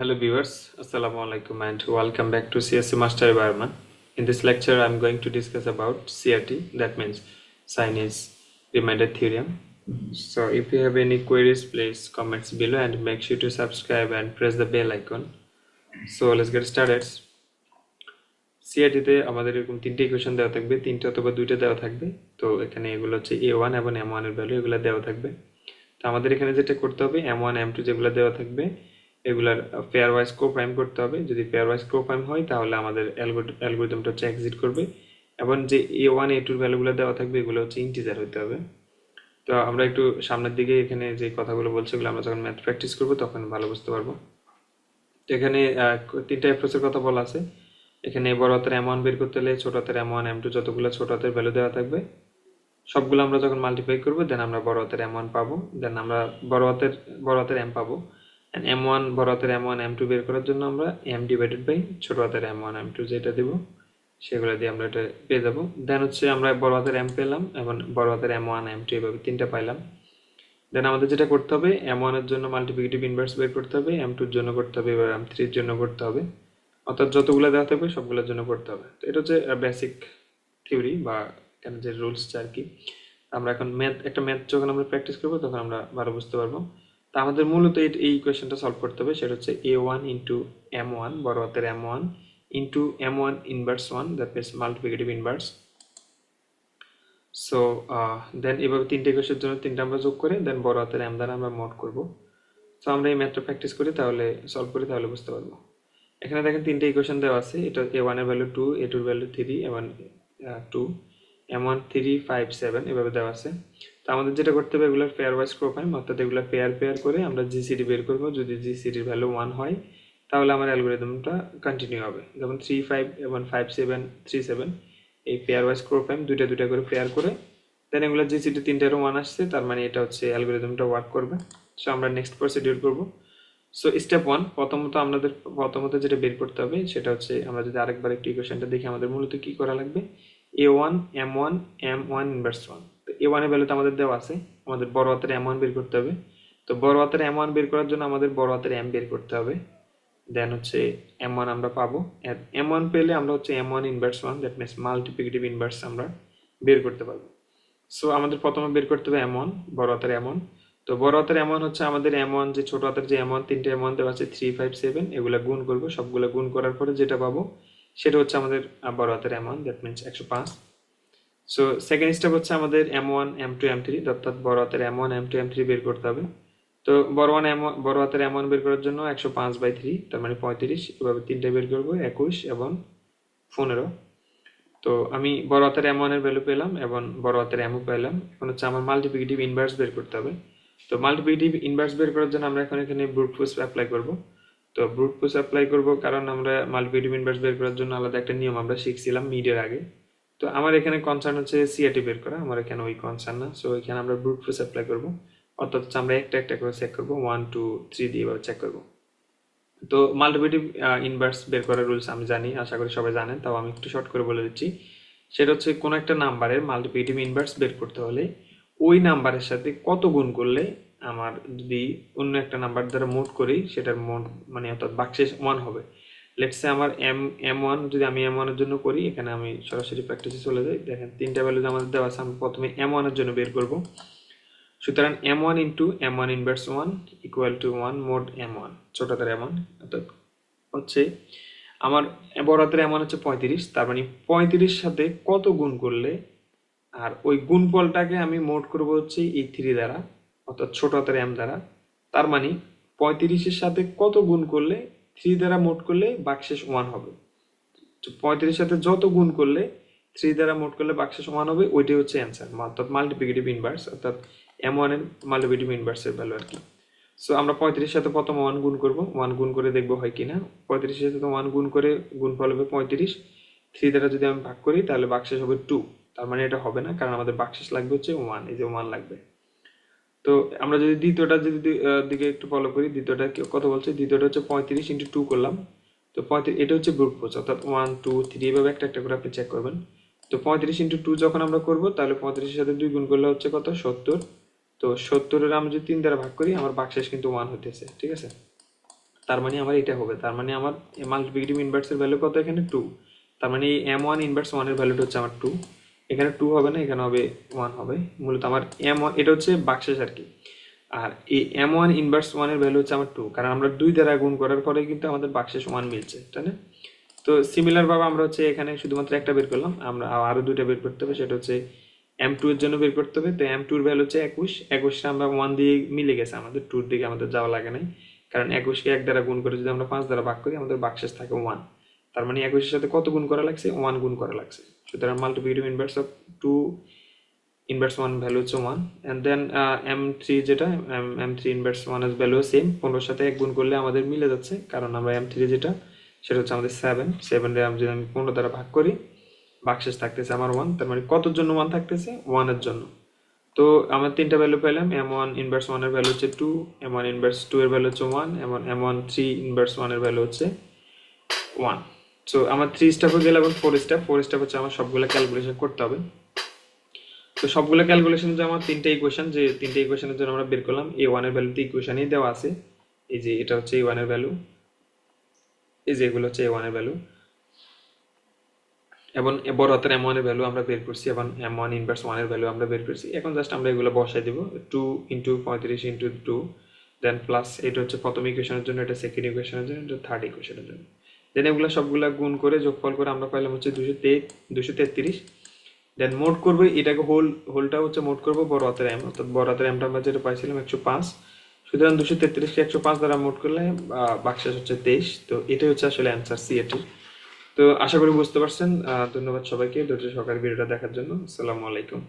Hello viewers, Assalamu alaikum and welcome back to CSC Master Environment. In this lecture, I am going to discuss about CRT, that means Chinese Remainder Theorem. So if you have any queries, please comments below and make sure to subscribe and press the bell icon. So let's get started. CRT তে আমাদের এরকম তিনটে equation দেওয়া থাকবে, তিনটে অথবা দুইটা দেওয়া থাকবে। তো এখানে এগুলো হচ্ছে A1 এবং M1 এর ভ্যালু এগুলো দেওয়া থাকবে। তো আমাদের এখানে যেটা করতে হবে M1 M2 যেগুলো দেওয়া থাকবে এগুলার পেয়ার ওয়াইজ কোপ্রাইম করতে হবে। যদি পেয়ার ওয়াইজ কোপ্রাইম হয় তাহলে আমাদের অ্যালগরিদমটা হচ্ছে এক্সিট করবে এবং যে A1 A2 এর ভ্যালুগুলো দেওয়া থাকবে এগুলো হচ্ছে ইন্টিজার হতে হবে। তো আমরা একটু সামনের দিকে এখানে যে কথাগুলো বলছি এগুলো আমরা যখন ম্যাথ প্র্যাকটিস করব তখন ভালো বুঝতে পারবো। তো এখানে তিনটা অ্যাপ্রোচের কথা বলা আছে। এখানে বড় হাতের M1 বের করতে হলে ছোট হাতের M1 M2 যতগুলো ছোট হাতের ভ্যালু দেওয়া থাকবে সবগুলো আমরা যখন মাল্টিপ্লাই করব দেন আমরা বড় হাতের M1 পাবো, দেন আমরা বড় হাতের M পাবো। and M1 বড় হাতের M1 M2 বের করার জন্য আমরা M ডিভাইডেড বাই ছোট হাতের M1 M2 যেটা দেব সেগুলো দিয়ে আমরা এটা পেয়ে যাব। দেন হচ্ছে আমরা বড় হাতের M পেলাম এবং বড় হাতের M1 M2 এভাবে তিনটা পাইলাম। দেন আমাদের যেটা করতে হবে M1 এর জন্য মাল্টিপ্লিকেটিভ ইনভার্স বের করতে হবে, M2 এর জন্য করতে হবে, এবার M3 এর জন্য করতে হবে, অর্থাৎ যতগুলো দেওয়া থাকবে সবগুলোর জন্য করতে হবে। তো এটা হচ্ছে বেসিক থিওরি বা এখানে যে রুলস আর কি। আমরা এখন একটা ম্যাথ যখন আমরা প্র্যাকটিস করবো তখন আমরা ভালো বুঝতে পারবো। তা আমাদের মূলত এই ইকুয়েশনটা সলভ করতে হবে, সেটা হচ্ছে A1 ইন্টু M1 বড় হাতের M1 into M1 inverse 1 that means multiplicative inverse. So then এভাবে তিনটে ইকুয়েশনের জন্য তিনটা আমরা যোগ করে দেন বড় হাতের M দ্বারা আমরা মোড করব। সো আমরা এই ম্যাথটা প্র্যাকটিস করি তাহলে সলভ করি তাহলে বুঝতে পারবো। এখানে দেখেন তিনটে ইকুয়েশন দেওয়া আছে, এটা A1 এর ভ্যালু 2, A2 এর ভ্যালু 3 এবং 2, M1 3 5 7 এভাবে দেওয়া আছে। তো আমাদের যেটা করতে হবে এগুলোর পেয়ার ওয়াইজ কোপ্রাইম অর্থাৎ এগুলো পেয়ার করে আমরা জিসিডি বের করব। যদি জিসিডির ভ্যালু 1 হয় তাহলে আমার অ্যালগরিদমটা কন্টিনিউ হবে। যেমন 3 5 এবং 5 7 3 7 এই পেয়ার ওয়াইজ কোপ্রাইম দুইটা করে পেয়ার করে দেন এগুলো জিসিডি তিনটারও 1 আসছে, তার মানে এটা হচ্ছে অ্যালগরিদমটা ওয়ার্ক করবে। সো আমরা নেক্সট প্রসিডিউর করব। সো স্টেপ 1 প্রথমত যেটা বের করতে হবে সেটা হচ্ছে আমরা যদি আরেকবার একটু ইকুয়েশনটা দেখি আমাদের মূলত কি করা লাগবে A1 M1 M1 ইনভার্স 1। তো A1 এর ভ্যালুটা আমাদের দেওয়া আছে, আমাদের বড় হাতের M1 বের করতে হবে। তো বড় হাতের M1 বের করার জন্য আমাদের বড় হাতের M বের করতে হবে। দেন হচ্ছে M1 আমরা পাবো, M1 পেলে আমরা হচ্ছে M1 inverse 1 that means multiplicative inverse আমরা বের করতে পারবো। সো আমাদের প্রথমে বের করতে হবে M1 বড় হাতের M1। তো বড় হাতের M1 হচ্ছে আমাদের M1 যে ছোট হাতের যে M1 তিনটে M1 দেওয়া আছে 3 5 7 এগুলা গুণ করব, সবগুলা গুণ করার পরে যেটা পাবো সেটা হচ্ছে আমাদের বড় হাতের M1 that means 105। So second step হচ্ছে আমাদের M1 M2 M3 অর্থাৎ বড় হাতের M1 M2 M3 বের করতে হবে। তো বড় হাতের M1 বের করার জন্য 105/3 তার মানে 35, এভাবে তিনটে বের করব 21 এবং 15। তো আমি বড় হাতের M1 এর ভ্যালু পেলাম এবং বড় হাতের M পেলাম। এখন হচ্ছে আমার মাল্টিপ্লিকেটিভ ইনভার্স বের করতে হবে। তো মাল্টিপ্লিকেটিভ ইনভার্স বের করার জন্য আমরা এখন এখানে ব্রুট ফোর্স অ্যাপ্লাই করব। তো ব্রুট ফোর্স অ্যাপ্লাই করব কারণ আমরা মাল্টিপ্লিকেটিভ ইনভার্স বের করার জন্য আলাদা একটা নিয়ম আমরা শিখছিলাম মিডের আগে। তো আমার এখানে কনসার্ন হচ্ছে সিআরটি বের করা, আমার এখানে ওই কনসার্ন না। সো এখানে আমরা ব্রুট ফোর্স অ্যাপ্লাই করব, অর্থাৎ আমরা একটা করে চেক করব 1 2 3 দিয়ে এভাবে চেক করব। তো মাল্টিপ্লিকেটিভ ইনভার্স বের করার রুলস আমি জানি, আশা করি সবাই জানেন, তাও আমি একটু শর্ট করে বলে দিচ্ছি। সেটা হচ্ছে কোনো একটা নাম্বারের মাল্টিপ্লিকেটিভ ইনভার্স বের করতে হলে ওই নাম্বারের সাথে কত গুণ করলে আমার যদি অন্য একটা নাম্বার দ্বারা মোড করি সেটার মোড মানে অর্থাৎ বাক্সে 1 হবে। লেটস সে আমার M1 যদি আমি M1 এর জন্য করি, এখানে আমি সরাসরি প্র্যাকটিসে চলে যাই। দেখেন তিনটা ভ্যালু আমাদের দেওয়া আছে, আমি প্রথমে M1 এর জন্য বের করব। সুতরাং M1 into M1 inverse 1 equal to 1 mode M1 ছোট হাতের M1 অর্থাৎ হচ্ছে আমার বড় হাতের M1 হচ্ছে 35, তার মানে 35 সাথে কত গুণ করলে আর ওই গুণফলটাকে আমি মোড করব হচ্ছে এই 3 দ্বারা অর্থাৎ ছোট হাতের M দ্বারা। তার মানে 35 সাথে কত গুণ করলে 3 দ্বারা মোড করলে বাক্সেস 1 হবে। তো 35 সাথে যত গুণ করলে 3 দ্বারা মোড করলে বাক্সেস 1 হবে, ওইটাই হচ্ছে অ্যান্সার অর্থাৎ মাল্টিপ্লিকেটিভ ইনভার্স অর্থাৎ M1 এর মাল্টিপ্লিকেটিভ ইনভার্সের ভ্যালু আর কি। সো আমরা 35 সাথে প্রথম 1 গুণ করব, 1 গুণ করে দেখবো হয় কিনা। 35 সাথে 1 গুণ করে গুণফল হবে 35, 3 দ্বারা যদি আমি ভাগ করি তাহলে বাক্সেস হবে 2, তার মানে এটা হবে না কারণ আমাদের বাক্সেস লাগবে হচ্ছে 1, এই যে 1 লাগবে। তো আমরা যদি দ্বিতীয়টা দিকে একটু ফলো করি, দ্বিতীয়টা কত বলছে, দ্বিতীয়টা হচ্ছে 35 ইন্টু 2 করলাম। তো 35 এটা হচ্ছে ব্রুট ফোর্স অর্থাৎ 1 2 3 এভাবে একটা করে আপনি চেক করবেন। তো 35 ইন্টু 2 যখন আমরা করব তাহলে 35 এর সাথে 2 গুণ করলে হচ্ছে কত 70। তো 70 এর আমরা যদি 3 দ্বারা ভাগ করি আমার বাক্সেস কিন্তু 1 হতেছে, ঠিক আছে। তার মানে আমার এটা হবে, তার মানে আমার মাল্টিপ্লিকেটিভ ইনভার্সের ভ্যালু কত এখানে 2, তার মানে এই M1 ইনভার্স 1 এর ভ্যালুটা হচ্ছে আমার 2, এখানে 2 হবে না, এখানে হবে 1 হবে। মূলত আমার M1 এটা হচ্ছে বাক্সেস আর কি। আর এই M1 ইনভার্স 1 এর ভ্যালু হচ্ছে আমার 2, কারণ আমরা 2 দ্বারা গুণ করার পরে কিন্তু আমাদের বাক্সেস 1 মিলছে, তাই না? তো সিমিলার ভাবে আমরা হচ্ছে এখানে শুধুমাত্র একটা বের করলাম, আমরা আরো দুইটা বের করতে হবে, সেটা হচ্ছে M2 এর জন্য বের করতে হবে। তো M2 এর ভ্যালু হচ্ছে 21, 21টা আমরা 1 দিয়ে মিলে গেছে, আমাদের 2 এর দিকে আমাদের যাওয়া লাগে নাই, কারণ 21কে 1 দ্বারা গুণ করে যদি আমরা 5 দ্বারা ভাগ করি আমাদের ভাগশেষ থাকে 1, তার মানে 21 এর সাথে কত গুণ করা লাগছে? 1 গুণ করা লাগছে। সুতরাং multiplicative inverse of 2 inverse 1 value হচ্ছে 1, এন্ড দেন M3 যেটা M3 ইনভার্স 1 এর ভ্যালু সেম, 15 এর সাথে 1 গুণ করলে আমাদের মিলে যাচ্ছে, কারণ আমরা M3 যেটা সেটা হচ্ছে আমাদের 7 রে যদি আমি 15 দ্বারা ভাগ করি ভাগশেষ থাকতেছে আমার 1, তার মানে কতর জন্য 1 থাকতেছে? 1 এর জন্য। তো আমরা তিনটা ভ্যালু পেলাম, M1 ইনভার্স 1 এর ভ্যালু হচ্ছে 2, M1 ইনভার্স 2 এর ভ্যালু হচ্ছে 1, এবং M1 3 ইনভার্স 1 এর ভ্যালু হচ্ছে 1। সো আমার 3 স্টেপ হয়ে গেল, এবং 4 স্টেপ হচ্ছে আমার সবগুলো ক্যালকুলেশন করতে হবে। তো সবগুলো ক্যালকুলেশন যে আমার তিনটে ইকুয়েশন, যে তিনটে ইকুয়েশনের জন্য আমরা বের করলাম, A1 এর ভ্যালুতে ইকুয়েশনই দেওয়া আছে, এই যে এটা হচ্ছে A1 এর ভ্যালু, এই যে এগুলো হচ্ছে A1 এর ভ্যালু, এবং বড় হাতের M1 এর ভ্যালু আমরা বের করছি, এবং M1 ইনভার্স 1 এর ভ্যালু আমরা বের করছি। এখন জাস্ট আমরা এগুলো বসাই দিব, 2 ইন্টু 35 ইন্টু 2, দেন প্লাস এটা হচ্ছে প্রথম ইকুয়েশনের জন্য, এটা সেকেন্ড ইকুয়েশনের জন্য, এটা থার্ড ইকুয়েশনের জন্য। দেন এগুলো সবগুলা গুণ করে যোগফল করে আমরা পাইলাম হচ্ছে 233। দেন মোড করবো এটাকে, হোলটা হচ্ছে মোড করবো বড় হাতের M, অর্থাৎ বড় হাতের Mটা আমরা যেটা পাইছিলাম 105, সুতরাং 233কে 105 দ্বারা মোড করলে বাক্সেস হচ্ছে 23। তো এটাই হচ্ছে আসলে অ্যান্সার সি এটির। তো আশা করি বুঝতে পারছেন। ধন্যবাদ সবাইকে ধৈর্য সহকারে ভিডিওটা দেখার জন্য। আসসালামু আলাইকুম।